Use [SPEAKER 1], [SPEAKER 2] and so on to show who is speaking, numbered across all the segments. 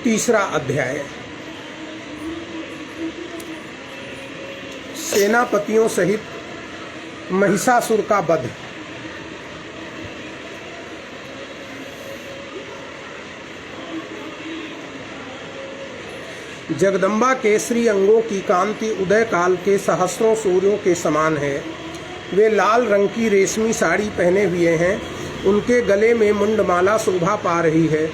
[SPEAKER 1] तीसरा अध्याय। सेनापतियों सहित महिषासुर का वध। जगदम्बा के श्री अंगों की कांति उदय काल के सहस्रों सूर्यों के समान है। वे लाल रंग की रेशमी साड़ी पहने हुए हैं। उनके गले में मुंडमाला शोभा पा रही है।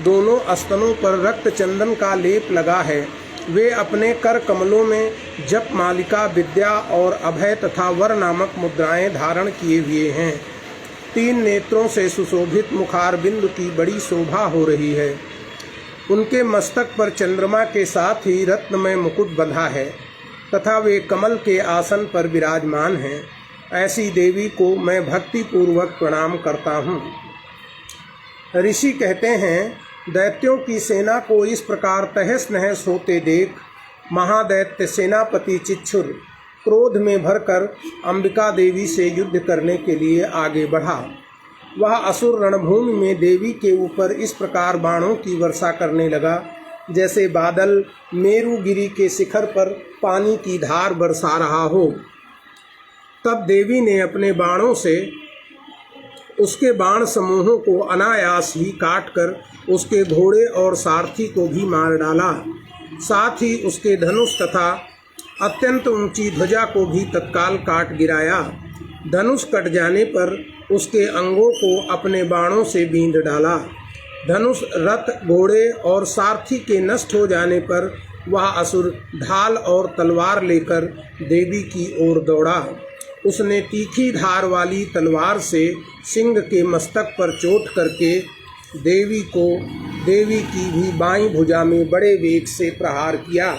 [SPEAKER 1] दोनों स्तनों पर रक्त चंदन का लेप लगा है। वे अपने कर कमलों में जप मालिका, विद्या और अभय तथा वर नामक मुद्राएं धारण किए हुए हैं। 3 नेत्रों से सुशोभित मुखारबिंद की बड़ी शोभा हो रही है। उनके मस्तक पर चंद्रमा के साथ ही रत्नमय मुकुट बंधा है तथा वे कमल के आसन पर विराजमान हैं। ऐसी देवी को मैं भक्ति पूर्वक प्रणाम करता हूँ। ऋषि कहते हैं, दैत्यों की सेना को इस प्रकार तहस नहस होते देख महादैत्य सेनापति चिच्छुर क्रोध में भरकर अंबिका देवी से युद्ध करने के लिए आगे बढ़ा। वह असुर रणभूमि में देवी के ऊपर इस प्रकार बाणों की वर्षा करने लगा जैसे बादल मेरुगिरी के शिखर पर पानी की धार बरसा रहा हो। तब देवी ने अपने बाणों से उसके बाण समूहों को अनायास ही काटकर उसके घोड़े और सारथी को भी मार डाला। साथ ही उसके धनुष तथा अत्यंत ऊंची ध्वजा को भी तत्काल काट गिराया। धनुष कट जाने पर उसके अंगों को अपने बाणों से बींध डाला। धनुष, रथ, घोड़े और सारथी के नष्ट हो जाने पर वह असुर ढाल और तलवार लेकर देवी की ओर दौड़ा। उसने तीखी धार वाली तलवार से सिंह के मस्तक पर चोट करके देवी की भी बाईं भुजा में बड़े वेग से प्रहार किया।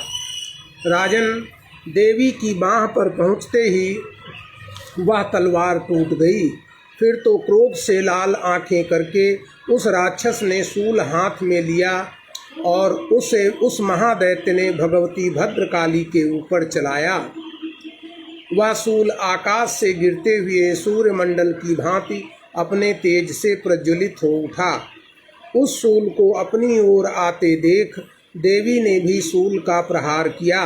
[SPEAKER 1] राजन, देवी की बाह पर पहुंचते ही वह तलवार टूट गई। फिर तो क्रोध से लाल आंखें करके उस राक्षस ने शूल हाथ में लिया और उसे उस महादैत्य ने भगवती भद्रकाली के ऊपर चलाया। वह शूल आकाश से गिरते हुए सूर्यमंडल की भांति अपने तेज से प्रज्वलित हो उठा। उस शूल को अपनी ओर आते देख देवी ने भी शूल का प्रहार किया।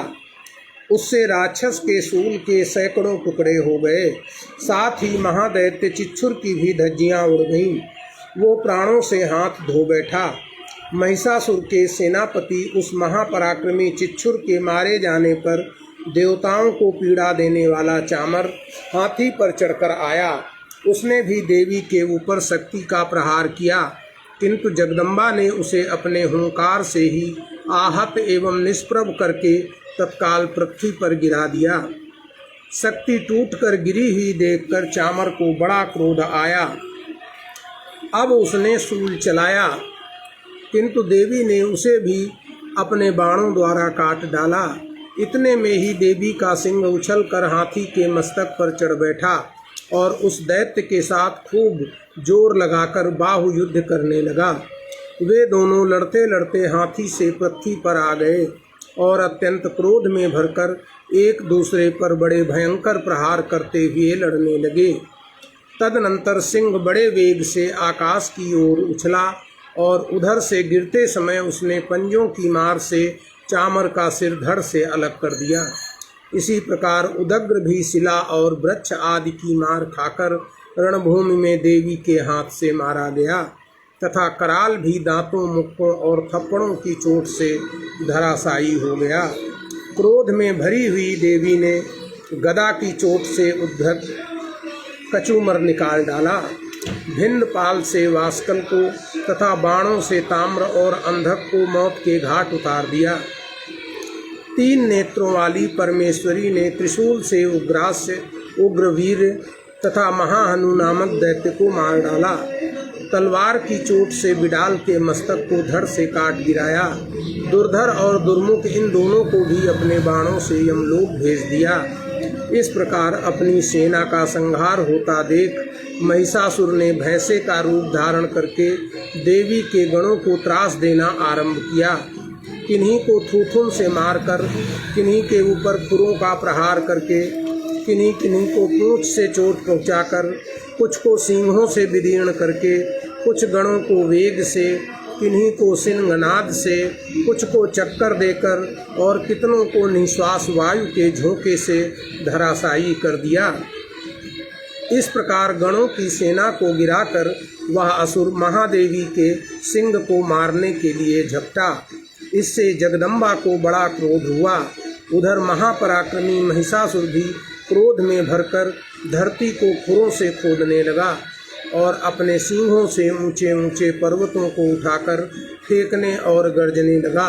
[SPEAKER 1] उससे राक्षस के शूल के सैकड़ों टुकड़े हो गए। साथ ही महादैत्य चिच्छुर की भी धज्जियां उड़ गईं। वो प्राणों से हाथ धो बैठा। महिषासुर के सेनापति उस महापराक्रमी चिच्छुर के मारे जाने पर देवताओं को पीड़ा देने वाला चामर हाथी पर चढ़कर आया। उसने भी देवी के ऊपर शक्ति का प्रहार किया, किंतु जगदम्बा ने उसे अपने हुंकार से ही आहत एवं निष्प्रभ करके तत्काल पृथ्वी पर गिरा दिया। शक्ति टूटकर गिरी हुई देखकर चामर को बड़ा क्रोध आया। अब उसने शूल चलाया, किंतु देवी ने उसे भी अपने बाणों द्वारा काट डाला। इतने में ही देवी का सिंह उछल कर हाथी के मस्तक पर चढ़ बैठा और उस दैत्य के साथ खूब जोर लगाकर बाहु युद्ध करने लगा। वे दोनों लड़ते लड़ते हाथी से पृथ्वी पर आ गए और अत्यंत क्रोध में भरकर एक दूसरे पर बड़े भयंकर प्रहार करते हुए लड़ने लगे। तदनंतर सिंह बड़े वेग से आकाश की ओर उछला और उधर से गिरते समय उसने पंजों की मार से चामर का सिर धड़ से अलग कर दिया। इसी प्रकार उदग्र भी शिला और वृक्ष आदि की मार खाकर रणभूमि में देवी के हाथ से मारा गया तथा कराल भी दांतों, मुक्कों और थप्पड़ों की चोट से धराशायी हो गया। क्रोध में भरी हुई देवी ने गदा की चोट से उद्धत कचूमर निकाल डाला। भिन्न पाल से वास्कल को तथा बाणों से ताम्र और अंधक को मौत के घाट उतार दिया। 3 नेत्रों वाली परमेश्वरी ने त्रिशूल से उग्रास्य, उग्रवीर तथा महाहनु नामक दैत्य को मार डाला। तलवार की चोट से बिडाल के मस्तक को धड़ से काट गिराया। दुर्धर और दुर्मुख इन दोनों को भी अपने बाणों से यमलोक भेज दिया। इस प्रकार अपनी सेना का संहार होता देख महिषासुर ने भैंसे का रूप धारण करके देवी के गणों को त्रास देना आरंभ किया। किन्हीं को थूथुन से मारकर, किन्हीं के ऊपर खुरों का प्रहार करके, किन्हीं को पूंछ से चोट पहुंचाकर, कुछ को सींगों से विदीर्ण करके कुछ गणों को वेग से, किन्हीं को सिंहनाद से, कुछ को चक्कर देकर और कितनों को निश्वास वायु के झोंके से धराशायी कर दिया। इस प्रकार गणों की सेना को गिराकर वह असुर महादेवी के सिंह को मारने के लिए झपटा। इससे जगदम्बा को बड़ा क्रोध हुआ। उधर महापराक्रमी महिषासुर भी क्रोध में भरकर धरती को खुरों से खोदने लगा और अपने सींगों से ऊंचे ऊंचे पर्वतों को उठाकर फेंकने और गर्जने लगा।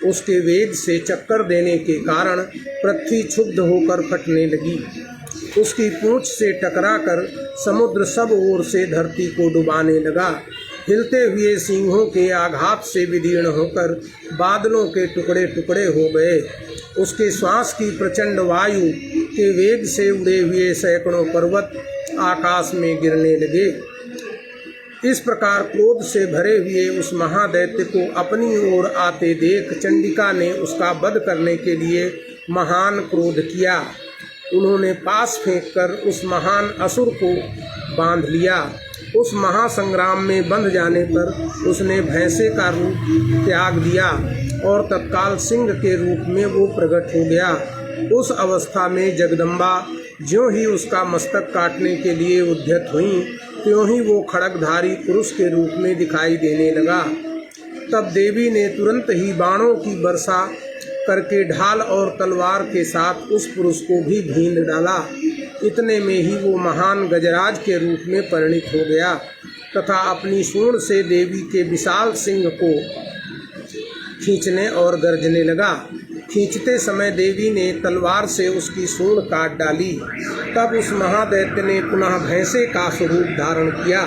[SPEAKER 1] उसके वेग से चक्कर देने के कारण पृथ्वी क्षुब्ध होकर फटने लगी। उसकी पूंछ से टकराकर समुद्र सब ओर से धरती को डुबाने लगा। हिलते हुए सिंहों के आघात से विदीर्ण होकर बादलों के टुकड़े टुकड़े हो गए। उसके श्वास की प्रचंड वायु के वेग से उड़े हुए सैकड़ों पर्वत आकाश में गिरने लगे। इस प्रकार क्रोध से भरे हुए उस महादैत्य को अपनी ओर आते देख चंडिका ने उसका वध करने के लिए महान क्रोध किया। उन्होंने पास फेंककर उस महान असुर को बांध लिया। उस महासंग्राम में बंध जाने पर उसने भैंसे का रूप त्याग दिया और तत्काल सिंह के रूप में वो प्रकट हो गया। उस अवस्था में जगदम्बा ज्यों ही उसका मस्तक काटने के लिए उद्यत हुई, त्यों ही वो खड्गधारी पुरुष के रूप में दिखाई देने लगा। तब देवी ने तुरंत ही बाणों की वर्षा करके ढाल और तलवार के साथ उस पुरुष को भी भीन डाला। इतने में ही वो महान गजराज के रूप में परिणित हो गया तथा अपनी सूंड से देवी के विशाल सिंह को खींचने और गर्जने लगा। खींचते समय देवी ने तलवार से उसकी सूंड काट डाली। तब उस महादैत्य ने पुनः भैंसे का स्वरूप धारण किया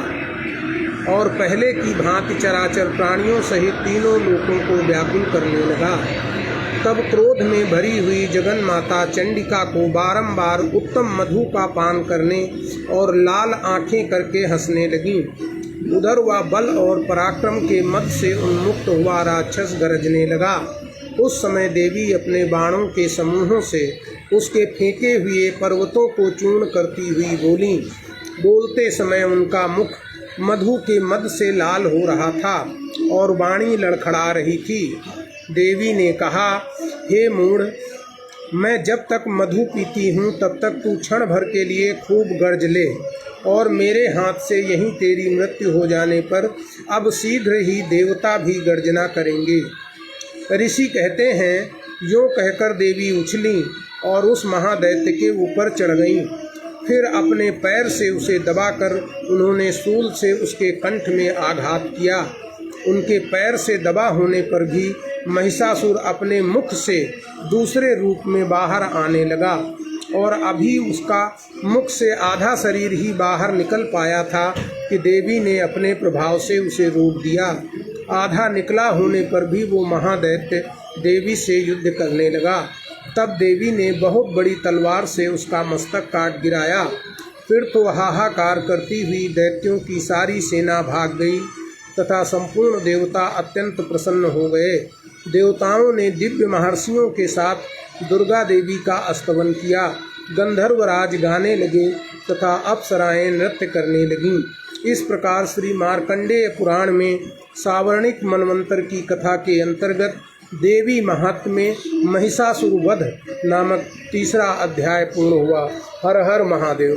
[SPEAKER 1] और पहले की भांति चराचर प्राणियों सहित तीनों लोकों को व्याकुल करने लगा। तब क्रोध में भरी हुई जगन माता चंडिका को बारंबार उत्तम मधु का पान करने और लाल आंखें करके हंसने लगी। उधर वह बल और पराक्रम के मद से उन्मुक्त हुआ राक्षस गरजने लगा। उस समय देवी अपने बाणों के समूहों से उसके फेंके हुए पर्वतों को चूर्ण करती हुई बोली। बोलते समय उनका मुख मधु के मद से लाल हो रहा था और वाणी लड़खड़ा रही थी। देवी ने कहा, हे मूढ़, मैं जब तक मधु पीती हूँ तब तक तू क्षण भर के लिए खूब गर्ज ले और मेरे हाथ से यहीं तेरी मृत्यु हो जाने पर अब शीघ्र ही देवता भी गर्जना करेंगे। ऋषि कहते हैं, यूँ कहकर देवी उछली और उस महादैत्य के ऊपर चढ़ गईं। फिर अपने पैर से उसे दबाकर उन्होंने शूल से उसके कंठ में आघात किया। उनके पैर से दबा होने पर भी महिषासुर अपने मुख से दूसरे रूप में बाहर आने लगा और अभी उसका मुख से आधा शरीर ही बाहर निकल पाया था कि देवी ने अपने प्रभाव से उसे रोक दिया। आधा निकला होने पर भी वो महादैत्य देवी से युद्ध करने लगा। तब देवी ने बहुत बड़ी तलवार से उसका मस्तक काट गिराया। फिर तो हाहाकार करती हुई दैत्यों की सारी सेना भाग गई तथा संपूर्ण देवता अत्यंत प्रसन्न हो गए। देवताओं ने दिव्य महर्षियों के साथ दुर्गा देवी का स्तवन किया। गंधर्वराज गाने लगे तथा अप्सराएं नृत्य करने लगीं। इस प्रकार श्री मार्कंडेय पुराण में सावर्णिक मनवंतर की कथा के अंतर्गत देवी महात्म्य में महिषासुर वध नामक तीसरा अध्याय पूर्ण हुआ। हर हर महादेव।